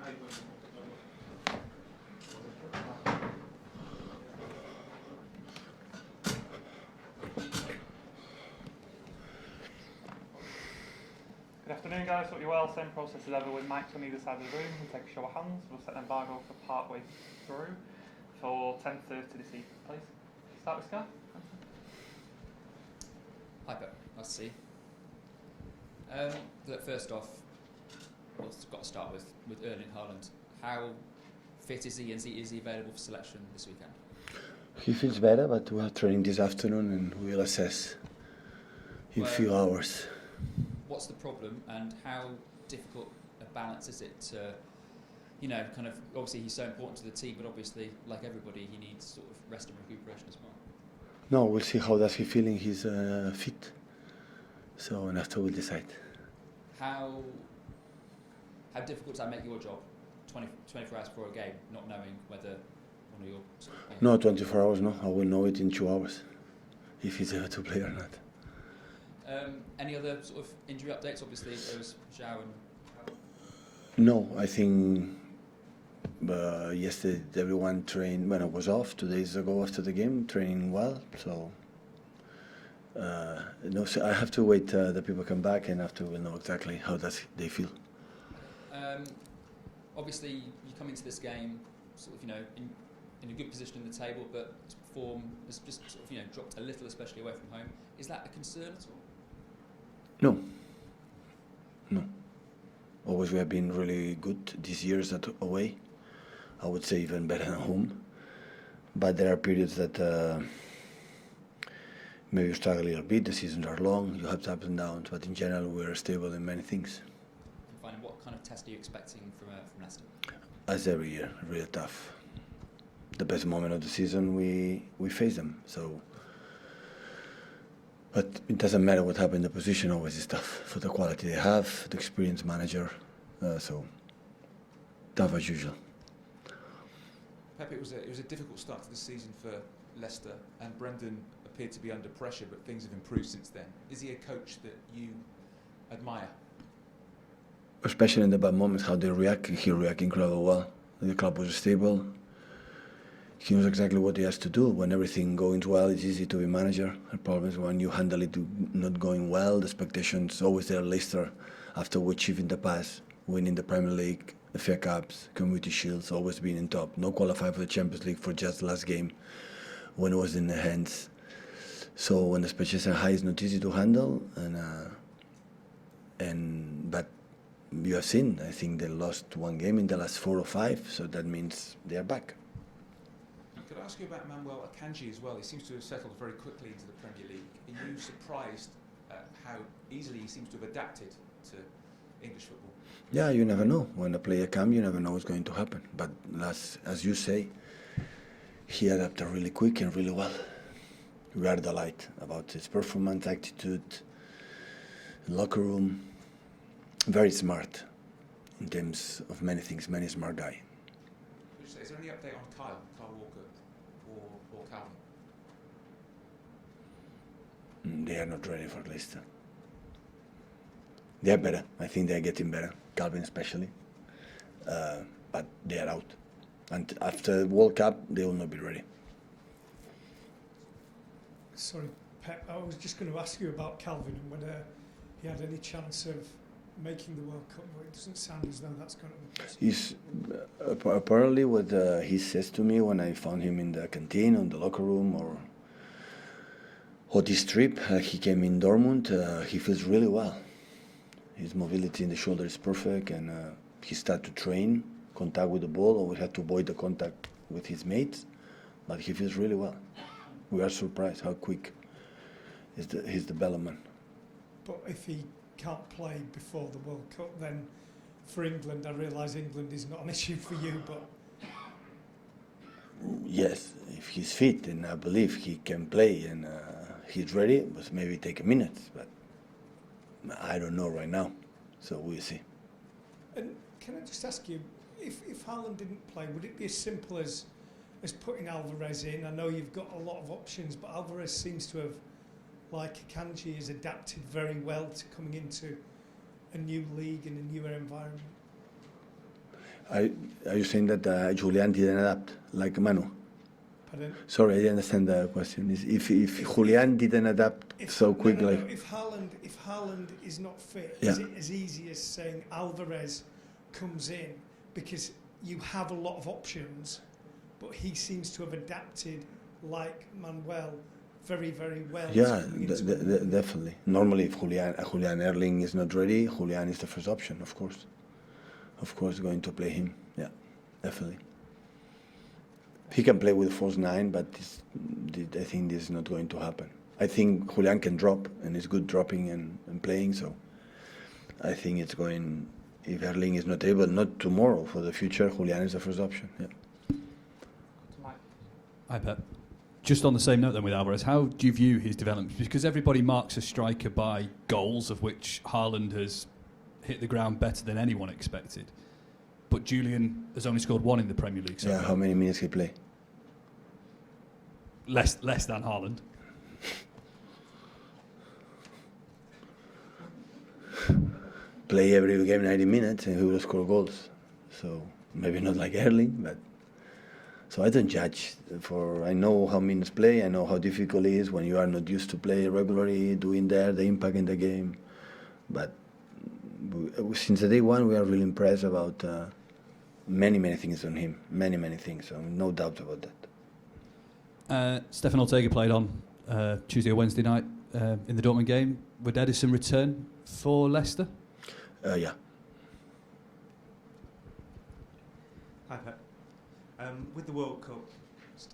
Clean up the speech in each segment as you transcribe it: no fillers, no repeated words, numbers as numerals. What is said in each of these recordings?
Good afternoon, guys. Hope you're well. Same process as ever with mics on either side of the room. We'll take a show of hands. We'll set an embargo for part way through for 10:30 this evening, please. Start with Sky. Hi Pep, nice to see you. Look, first off, we've got to start with Erling Haaland. How fit is he, and is he available for selection this weekend? He feels better, but we are training this afternoon and we'll assess in a few hours. What's the problem, and how difficult a balance is it to, kind of, obviously he's so important to the team, but obviously, like everybody, he needs sort of rest and recuperation as well? No, we'll see how does he feeling. He's fit. So, and after we'll decide. How difficult does that make your job, 24 hours before a game, not knowing whether one of your... No, 24 hours, no. I will know it in 2 hours, if he's able to play or not. Any other sort of injury updates? Obviously, there was Zhao and... No, I think yesterday everyone trained when I was off 2 days ago after the game, training well. So, no, so I have to wait the people come back, and after we'll know exactly how they feel. Obviously, you come into this game sort of, in a good position in the table, but form has just sort of, dropped a little, especially away from home. Is that a concern at all? No. Always we have been really good this year at away. I would say even better than home. But there are periods that maybe you struggle a little bit. The seasons are long. You have ups and downs. But in general, we're stable in many things. And finally, what kind of test are you expecting from Leicester? As every year, really tough. The best moment of the season, we face them. So. But it doesn't matter what happened in the position, always is tough for the quality they have, the experienced manager, so tough as usual. Pep, it was a difficult start to the season for Leicester, and Brendan appeared to be under pressure, but things have improved since then. Is he a coach that you admire? Especially in the bad moments, how they react. He reacted incredibly well. The club was stable. He knows exactly what he has to do. When everything going well, it's easy to be manager. The problem is when you handle it not going well, the expectations always there. Leicester, after we achieved in the past, winning the Premier League, the FA Cups, Community Shields, always being in top. No qualify for the Champions League for just the last game when it was in the hands. So when the expectations are high, it's not easy to handle. But you have seen, I think they lost one game in the last 4 or 5, so that means they are back. Could I ask you about Manuel Akanji as well? He seems to have settled very quickly into the Premier League. Are you surprised at how easily he seems to have adapted to English football? Yeah, you never know. When a player comes, you never know what's going to happen. But as you say, he adapted really quick and really well. We are delighted about his performance, attitude, locker room. Very smart in terms of many things, many smart guy. Is there any update on Kyle Walker or Kalvin? They are not ready for Leicester. They are better. I think they are getting better. Kalvin especially. But they are out. And after the World Cup, they will not be ready. Sorry, Pep, I was just going to ask you about Kalvin and whether he had any chance of making the World Cup, but it doesn't sound as though that's going to be possible. He's apparently what he says to me when I found him in the canteen, on the locker room, or this trip. He came in Dortmund. He feels really well. His mobility in the shoulder is perfect, and he started to train, contact with the ball, or we had to avoid the contact with his mates, but he feels really well. We are surprised how quick is his development. But if he can't play before the World Cup, then for England, I realise England is not an issue for you, but... Yes, if he's fit, and I believe he can play, and he's ready, but maybe take a minute, but I don't know right now, so we'll see. And can I just ask you, if Haaland didn't play, would it be as simple as putting Alvarez in? I know you've got a lot of options, but Alvarez seems to have, like Akanji, has adapted very well to coming into a new league and a newer environment. Are you saying that Julian didn't adapt like Manu? Pardon? Sorry, I didn't understand the question. If Julian didn't adapt so quickly, If Haaland is not fit, Yeah. is it as easy as saying Alvarez comes in, because you have a lot of options, but he seems to have adapted like Manuel very, very well. yeah, to coming into definitely. Normally, if Julian Erling is not ready, Julian is the first option, of course. Of course, going to play him. Yeah, definitely. He can play with false 9, but I think this is not going to happen. I think Julian can drop, and is good dropping and playing, so I think it's going, if Erling is not able, not tomorrow, for the future, Julian is the first option. Yeah. Mike. Hi, Pep. Just on the same note then with Alvarez, how do you view his development? Because everybody marks a striker by goals, of which Haaland has hit the ground better than anyone expected. But Julian has only scored 1 in the Premier League so Yeah. far. How many minutes he play? Less than Haaland. Play every game 90 minutes, and he will score goals. So maybe not like Erling, but. So I don't judge. I know how minutes play. I know how difficult it is when you are not used to play regularly, doing the impact in the game. But since the day one, we are really impressed about many things on him. Many things. So no doubt about that. Stefan Ortega played on Tuesday or Wednesday night in the Dortmund game. Would Ederson return for Leicester? Yeah. Hi, Pep. With the World Cup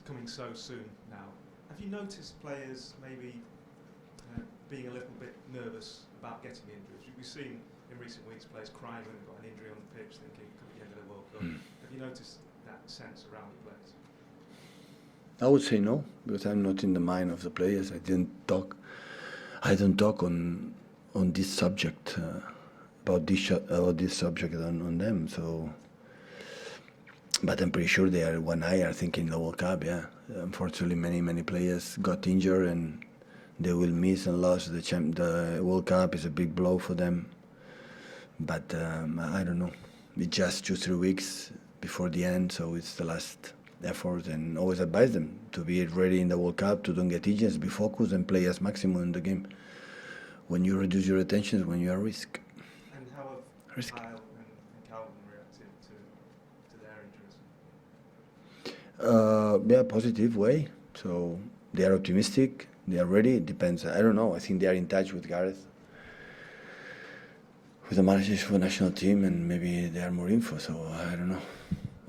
coming so soon now, have you noticed players maybe being a little bit nervous about getting injuries? We've seen in recent weeks players crying when they've got an injury on the pitch, thinking it could be the end of the World Cup. Have you noticed that sense around the players? I would say no, because I'm not in the mind of the players. I don't talk on this subject about this subject on them. So, but I'm pretty sure they are one eye are thinking the World Cup. Yeah, unfortunately, many players got injured and they will miss and lose the World Cup. Is a big blow for them. But I don't know. It's just 2-3 weeks before the end, so it's the last effort, and always advise them to be ready in the World Cup, to don't get injured, be focused and play as maximum in the game. When you reduce your attention is when you are risk. And how have Risk. Kyle and Kalvin reacted to their injuries? Yeah, positive way. So they are optimistic, they are ready. It depends. I don't know. I think they are in touch with Gareth, with the managers for the national team, and maybe they are more info. So I don't know.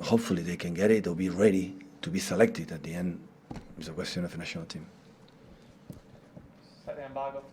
Hopefully they can get it or be ready to be selected at the end. It's a question of the national team. Set the embargo for 10